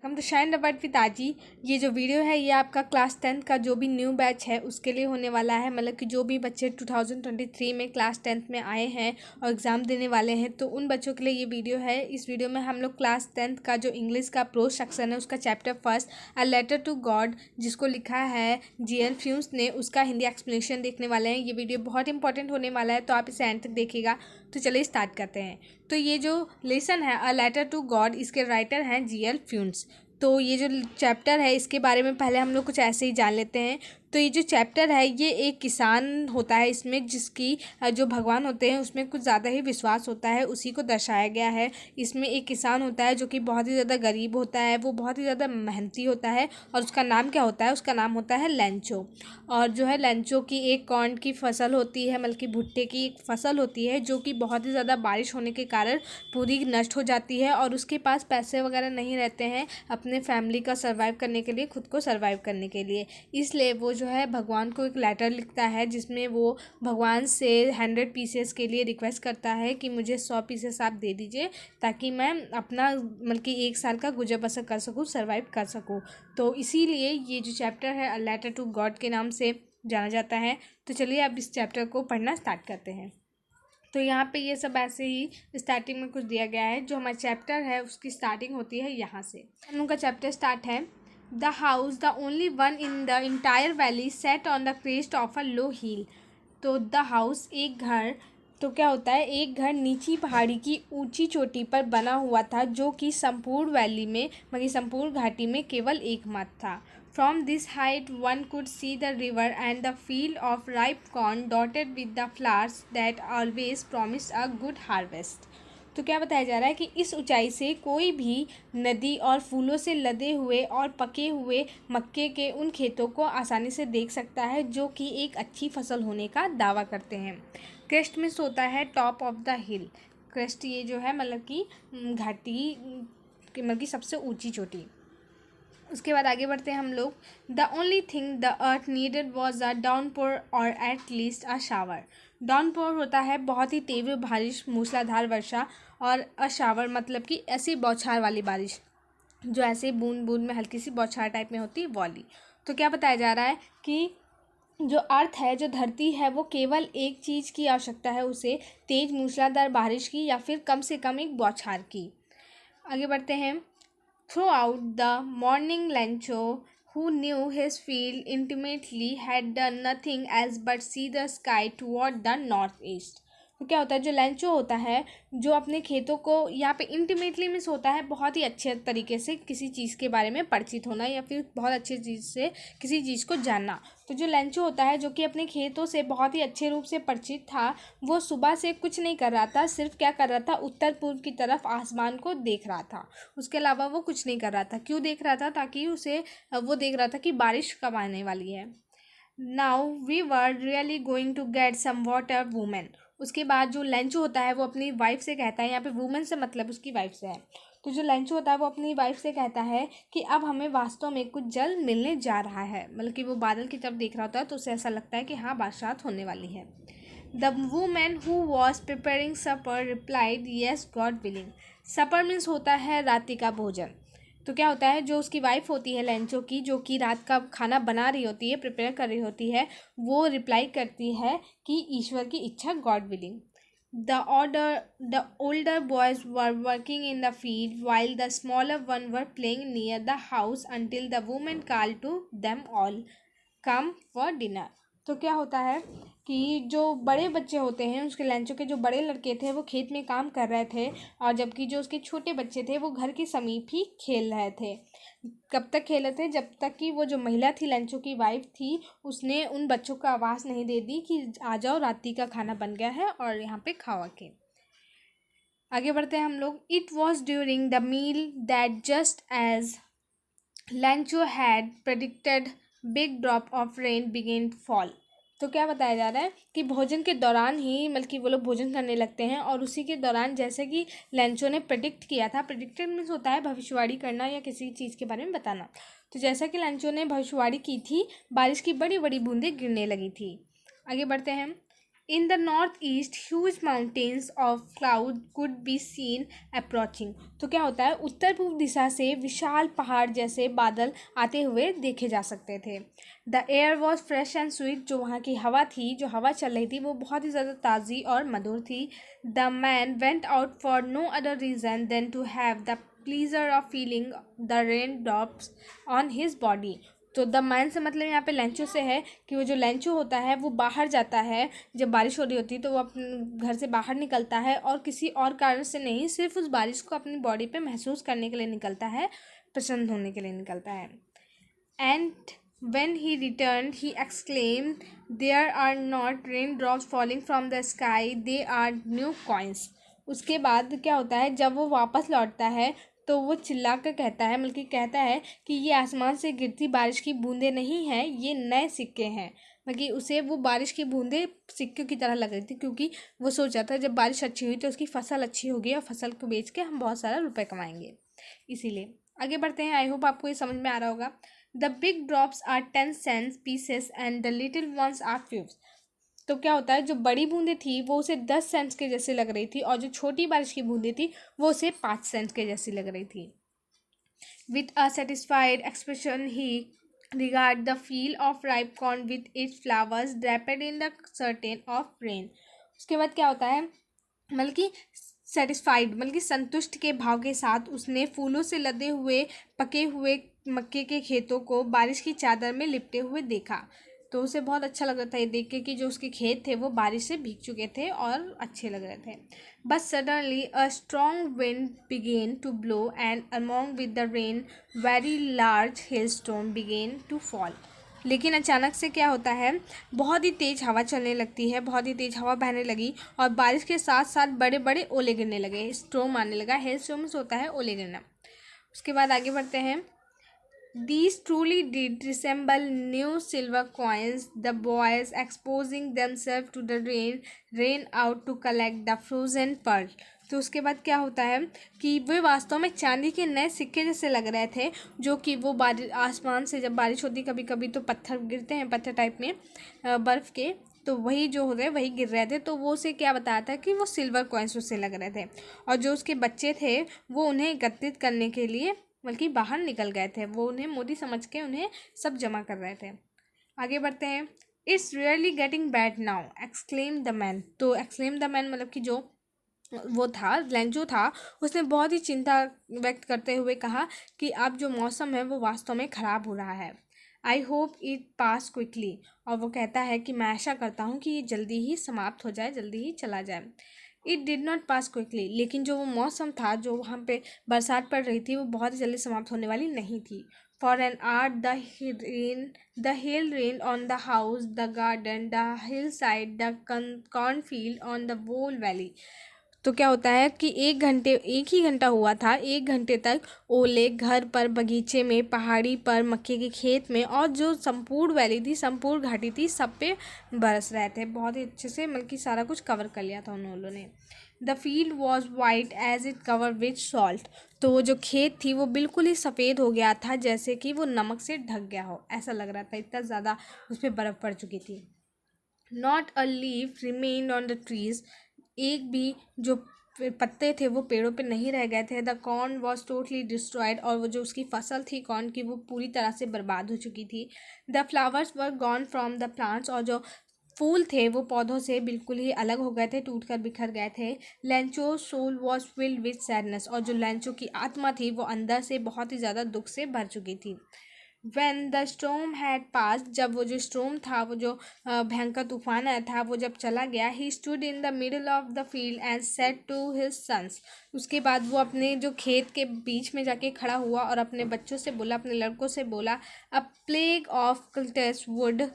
Welcome to shine रबट with आजी। ये जो वीडियो है ये आपका क्लास 10th का जो भी न्यू बैच है उसके लिए होने वाला है। मतलब कि जो भी बच्चे 2023 में क्लास 10th में आए हैं और एग्ज़ाम देने वाले हैं तो उन बच्चों के लिए ये वीडियो है। इस वीडियो में हम लोग क्लास 10th का जो इंग्लिश का प्रोज सेक्शन है उसका chapter first a letter to God जिसको लिखा है GL फ्यूम्स ने, उसका हिंदी एक्सप्लेनेशन देखने वाले हैं। ये वीडियो बहुत इंपॉर्टेंट होने वाला है तो आप इसे एंड तक देखिएगा। तो चलिए स्टार्ट करते हैं। तो ये जो लेसन है अ लेटर टू गॉड, इसके राइटर हैं GL फ्यूम्स। तो ये जो चैप्टर है इसके बारे में पहले हम लोग कुछ ऐसे ही जान लेते हैं। तो ये जो चैप्टर है ये एक किसान होता है, इसमें जिसकी जो भगवान होते हैं उसमें कुछ ज़्यादा ही विश्वास होता है, उसी को दर्शाया गया है। इसमें एक किसान होता है जो कि बहुत ही ज़्यादा गरीब होता है, वो बहुत ही ज़्यादा मेहनती होता है और उसका नाम क्या होता है, उसका नाम होता है लेंचो। और जो है लेंचो की एक कॉर्न की फसल होती है, मतलब कि भुट्टे की एक फसल होती है जो कि बहुत ही ज़्यादा बारिश होने के कारण पूरी नष्ट हो जाती है और उसके पास पैसे वगैरह नहीं रहते हैं अपने फैमिली का सर्वाइव करने के लिए, खुद को सर्वाइव करने के लिए। इसलिए वो जो है भगवान को एक लेटर लिखता है जिसमें वो भगवान से 100 पीसेस के लिए रिक्वेस्ट करता है कि मुझे 100 पीसेस आप दे दीजिए ताकि मैं अपना मतलब कि 1 साल का गुजर बसर कर सकूँ, सर्वाइव कर सकूँ। तो इसीलिए ये जो चैप्टर है अ लेटर टू गॉड के नाम से जाना जाता है। तो चलिए अब इस चैप्टर को पढ़ना स्टार्ट करते हैं। तो यहाँ पे ये सब ऐसे ही स्टार्टिंग में कुछ दिया गया है। जो हमारा चैप्टर है उसकी स्टार्टिंग होती है यहाँ से। हम लोग का चैप्टर स्टार्ट है। The house the only one in the entire valley set on the crest of a low hill. तो द हाउस एक घर, तो क्या होता है, एक घर नीची पहाड़ी की ऊंची चोटी पर बना हुआ था जो कि संपूर्ण वैली में मतलब संपूर्ण घाटी में केवल एकमात्र था। From this height one could see the river and the field of ripe corn dotted with the flowers that always promised a good harvest। तो क्या बताया जा रहा है कि इस ऊंचाई से कोई भी नदी और फूलों से लदे हुए और पके हुए मक्के के उन खेतों को आसानी से देख सकता है जो कि एक अच्छी फसल होने का दावा करते हैं। क्रेस्ट मीन्स होता है top of the hill. Crest ये जो है मतलब कि घाटी मतलब कि सबसे ऊंची चोटी। उसके बाद आगे बढ़ते हैं हम लोग। The only thing the earth needed was a downpour और at least a shower. Downpour होता है बहुत ही तीव्र बारिश, मूसलाधार वर्षा, और अ शावर मतलब कि ऐसी बौछार वाली बारिश जो ऐसे बूंद बूंद में हल्की सी बौछार टाइप में होती है वाली। तो क्या बताया जा रहा है कि जो अर्थ है, जो धरती है, वो केवल एक चीज़ की आवश्यकता है उसे, तेज मूसलाधार बारिश की या फिर कम से कम एक बौछार की। आगे बढ़ते हैं। Throughout the morning Lancho, who knew his field intimately, had done nothing else but see the sky toward the northeast। तो क्या होता है, जो लैंचो होता है जो अपने खेतों को यहाँ पे इंटीमेटली मिस होता है, बहुत ही अच्छे तरीके से किसी चीज़ के बारे में परिचित होना या फिर बहुत अच्छी चीज़ से किसी चीज़ को जानना। तो जो लैंचो होता है जो कि अपने खेतों से बहुत ही अच्छे रूप से परिचित था, वो सुबह से कुछ नहीं कर रहा था, सिर्फ क्या कर रहा था, उत्तर पूर्व की तरफ आसमान को देख रहा था। उसके अलावा वो कुछ नहीं कर रहा था। क्यों देख रहा था? ताकि उसे वो देख रहा था कि बारिश कब आने वाली है। Now we were really going to get some water women. उसके बाद जो लेंचो होता है वो अपनी वाइफ से कहता है, यहाँ पे वुमेन से मतलब उसकी वाइफ से है। तो जो लेंचो होता है वो अपनी वाइफ से कहता है कि अब हमें वास्तव में कुछ जल मिलने जा रहा है। मतलब कि वो बादल की तरफ देख रहा होता है तो उसे ऐसा लगता है कि हाँ बरसात होने वाली है। The women who was preparing supper replied yes God willing. Supper means होता है रात्रि का भोजन। तो क्या होता है, जो उसकी वाइफ होती है लेंचो की, जो कि रात का खाना बना रही होती है, प्रिपेयर कर रही होती है, वो रिप्लाई करती है कि ईश्वर की इच्छा, God willing. The older boys were working in the field while the smaller one were playing near the house until the women call to them all come for dinner. तो क्या होता है कि जो बड़े बच्चे होते हैं, उसके लैंचो के जो बड़े लड़के थे वो खेत में काम कर रहे थे, और जबकि जो उसके छोटे बच्चे थे वो घर के समीप ही खेल रहे थे। कब तक खेल रहे थे? जब तक कि वो जो महिला थी, लैंचो की वाइफ थी, उसने उन बच्चों को आवाज़ नहीं दे दी कि आ जाओ, रात्रि का खाना बन गया है और यहाँ पे खाओ के। आगे बढ़ते हैं हम लोग। It was during the meal that just as Lencho had predicted big drop of rain began fall. तो क्या बताया जा रहा है कि भोजन के दौरान ही मतलब कि वो लोग भोजन करने लगते हैं और उसी के दौरान जैसे कि लैंचो ने प्रेडिक्ट किया था, प्रेडिक्टेड मीन्स होता है भविष्यवाणी करना या किसी चीज़ के बारे में बताना। तो जैसा कि लैंचो ने भविष्यवाणी की थी, बारिश की बड़ी बड़ी बूंदें गिरने लगी थी। आगे बढ़ते हैं। In the northeast, huge mountains of cloud could be seen approaching. तो क्या होता है, उत्तर पूर्व दिशा से विशाल पहाड़ जैसे बादल आते हुए देखे जा सकते थे. The air was fresh and sweet. जो वहाँ की हवा थी, जो हवा चल रही थी, वो बहुत ही ज़्यादा ताज़ी और मधुर थी. The man went out for no other reason than to have the pleasure of feeling the raindrops on his body. तो द मैन से मतलब यहाँ पे लेंचो से है कि वो जो लेंचो होता है वो बाहर जाता है जब बारिश हो रही होती है, तो वो अपने घर से बाहर निकलता है और किसी और कारण से नहीं, सिर्फ उस बारिश को अपनी बॉडी पे महसूस करने के लिए निकलता है, प्रसन्न होने के लिए निकलता है. And when he returned, he exclaimed, "There are not raindrops falling from the sky, they are new coins." उसके बाद क्या होता है, जब वो वापस लौटता है तो वो चिल्ला कर कहता है, बल्कि कहता है कि ये आसमान से गिरती बारिश की बूंदें नहीं हैं, ये नए सिक्के हैं. बल्कि उसे वो बारिश की बूंदें सिक्कों की तरह लग रही थी, क्योंकि वो सोचा था जब बारिश अच्छी हुई तो उसकी फसल अच्छी होगी और फसल को बेच के हम बहुत सारा रुपए कमाएंगे. इसीलिए आगे बढ़ते हैं. आई होप आपको ये समझ में आ रहा होगा. The big drops are 10 cents pieces and the little ones are fifths. तो क्या होता है, जो बड़ी बूंदें थी वो उसे 10 सेंट्स के जैसे लग रही थी और जो छोटी बारिश की बूंदें थी वो उसे 5 सेंट्स के जैसी लग रही थी. With a satisfied expression he regarded the field of ripe corn with its flowers draped in the curtain of rain. उसके बाद क्या होता है, मतलब कि सेटिस्फाइड मतलब कि संतुष्ट के भाव के साथ उसने फूलों से लदे हुए पके हुए मक्के के खेतों को बारिश की चादर में लिपटे हुए देखा. तो उसे बहुत अच्छा लग रहा था ये देख के कि जो उसके खेत थे वो बारिश से भीग चुके थे और अच्छे लग रहे थे. But suddenly a strong wind began to blow and among with the rain very large hailstone began to fall. लेकिन अचानक से क्या होता है, बहुत ही तेज़ हवा चलने लगती है, बहुत ही तेज़ हवा बहने लगी और बारिश के साथ साथ बड़े बड़े ओले गिरने लगे. स्टॉर्म आने लगा. हेल स्टॉर्म्स होता है ओले गिरना. उसके बाद आगे बढ़ते हैं. These truly did resemble new silver coins, the boys exposing themselves to the rain ran out to collect the frozen pearl. तो उसके बाद क्या होता है कि वे वास्तव में चांदी के नए सिक्के जैसे लग रहे थे, जो कि वो आसमान से जब बारिश होती कभी कभी तो पत्थर गिरते हैं, पत्थर टाइप में बर्फ़ के, तो वही जो होते हैं वही गिर रहे थे. तो वो उसे क्या बताया था कि वो सिल्वर कॉइन्स उससे लग रहे थे और जो उसके बच्चे थे वो उन्हें एकत्रित करने के लिए बल्कि बाहर निकल गए थे. वो उन्हें मोदी समझ के उन्हें सब जमा कर रहे थे. आगे बढ़ते हैं. It's really getting bad now exclaim the man. तो एक्सक्लेम द मैन मतलब कि जो वो था लेंजो था, उसने बहुत ही चिंता व्यक्त करते हुए कहा कि अब जो मौसम है वो वास्तव में ख़राब हो रहा है. I hope it pass quickly. और वो कहता है कि मैं आशा करता हूँ कि ये जल्दी ही समाप्त हो जाए, जल्दी ही चला जाए. It did not pass quickly. लेकिन जो वो मौसम था, जो वहाँ पे बरसात पड़ रही थी, वो बहुत ही जल्दी समाप्त होने वाली नहीं थी. For an hour the hail rain on the house, the garden, the hill side, the cornfield, on the whole valley. तो क्या होता है कि एक ही घंटा हुआ था, 1 घंटे तक ओले घर पर, बगीचे में, पहाड़ी पर, मक्के के खेत में और जो संपूर्ण वैली थी, संपूर्ण घाटी थी, सब पे बरस रहे थे. बहुत ही अच्छे से मतलब कि सारा कुछ कवर कर लिया था उन ओलों ने. The field was white as it cover with salt. तो वो जो खेत थी वो बिल्कुल ही सफ़ेद हो गया था, जैसे कि वो नमक से ढक गया हो, ऐसा लग रहा था, इतना ज़्यादा उस पर बर्फ़ पड़ चुकी थी. Not a leaf remained on the trees. एक भी जो पत्ते थे वो पेड़ों पे नहीं रह गए थे. The corn was totally destroyed. और वो जो उसकी फसल थी कॉर्न की वो पूरी तरह से बर्बाद हो चुकी थी. The flowers were gone from the plants. और जो फूल थे वो पौधों से बिल्कुल ही अलग हो गए थे, टूट कर बिखर गए थे. Lencho soul was filled with sadness. और जो लेंचो की आत्मा थी वो अंदर से बहुत ही ज़्यादा दुख से भर चुकी थी. When the storm had passed, जब वो जो स्टॉर्म था, वो जो भयंकर तूफान आया था, वो जब चला गया, he stood in the middle of the field and said to his sons. उसके बाद वो अपने जो खेत के बीच में जाके खड़ा हुआ और अपने बच्चों से बोला, अपने लड़कों से बोला, a plague of cultists would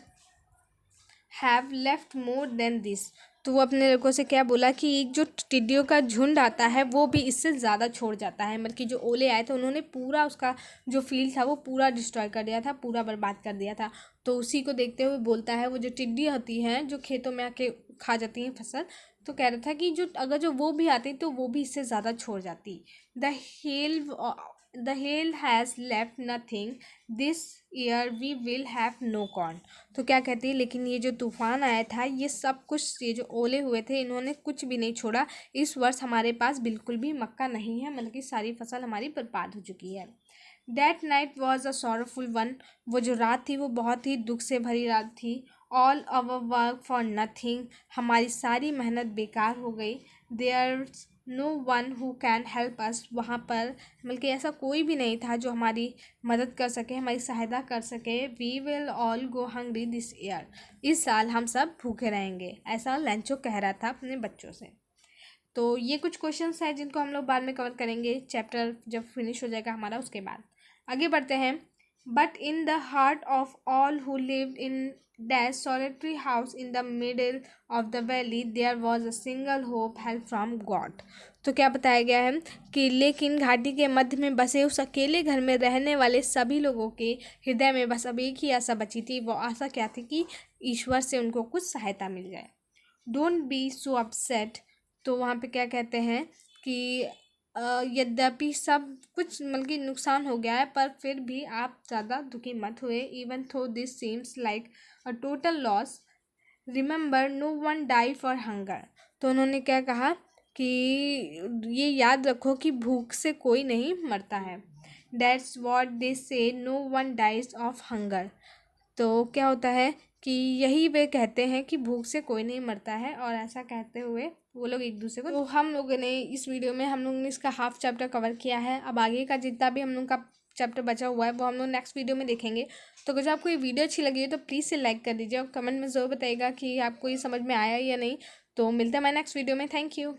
have left more than this. तो वो अपने लड़कों से क्या बोला कि एक जो टिड्डियों का झुंड आता है वो भी इससे ज़्यादा छोड़ जाता है. मतलब कि जो ओले आए थे उन्होंने पूरा उसका जो फील्ड था वो पूरा डिस्ट्रॉय कर दिया था, पूरा बर्बाद कर दिया था. तो उसी को देखते हुए बोलता है, वो जो टिड्डी होती हैं जो खेतों में आके खा जाती हैं फसल, तो कह रहा था कि जो अगर जो वो भी आती तो वो भी इससे ज़्यादा छोड़ जाती. The hail the hail has left nothing this year we will have no corn. तो क्या कहती है, लेकिन ये जो तूफान आया था, ये सब कुछ, ये जो ओले हुए थे, इन्होंने कुछ भी नहीं छोड़ा। इस वर्ष हमारे पास बिल्कुल भी मक्का नहीं है, मतलब कि सारी फसल हमारी बर्बाद हो चुकी है। That night was a sorrowful one. वो जो रात थी वो बहुत ही दुख से भरी रात थी। All our work for nothing. हमारी सारी मेहनत बेकार हो गई। There no one who can help us. वहाँ पर बल्कि ऐसा कोई भी नहीं था जो हमारी मदद कर सके, हमारी सहायता कर सके। We will all go hungry this year. इस साल हम सब भूखे रहेंगे, ऐसा लेंचो कह रहा था अपने बच्चों से। तो ये कुछ क्वेश्चंस हैं जिनको हम लोग बाद में कवर करेंगे, चैप्टर जब फिनिश हो जाएगा हमारा उसके बाद। आगे बढ़ते हैं। But in the heart of all who lived in that solitary house in the middle of the valley there was a single hope, help from God. तो क्या बताया गया है कि लेकिन घाटी के मध्य में बसे उस अकेले घर में रहने वाले सभी लोगों के हृदय में बस अब एक ही आशा बची थी। वो आशा क्या थी कि ईश्वर से उनको कुछ सहायता मिल जाए। Don't be so upset. तो वहाँ पे क्या कहते हैं कि यद्यपि सब कुछ मतलब कि नुकसान हो गया है, पर फिर भी आप ज़्यादा दुखी मत हुए। Even though this seems like a total loss, remember no one die for hunger. तो उन्होंने क्या कहा कि ये याद रखो कि भूख से कोई नहीं मरता है। That's what they say, no one dies of hunger. तो क्या होता है कि यही वे कहते हैं कि भूख से कोई नहीं मरता है, और ऐसा कहते हुए वो लोग एक दूसरे को। तो हम लोगों ने इस वीडियो में हम लोग ने इसका हाफ चैप्टर कवर किया है। अब आगे का जितना भी हम लोग का चैप्टर बचा हुआ है वो हम लोग नेक्स्ट वीडियो में देखेंगे। तो अगर आपको ये वीडियो अच्छी लगी है तो प्लीज़ से लाइक कर दीजिए और कमेंट में ज़रूर बताइएगा कि आपको ये समझ में आया या नहीं। तो मिलते हैं मैं नेक्स्ट वीडियो में। Thank you.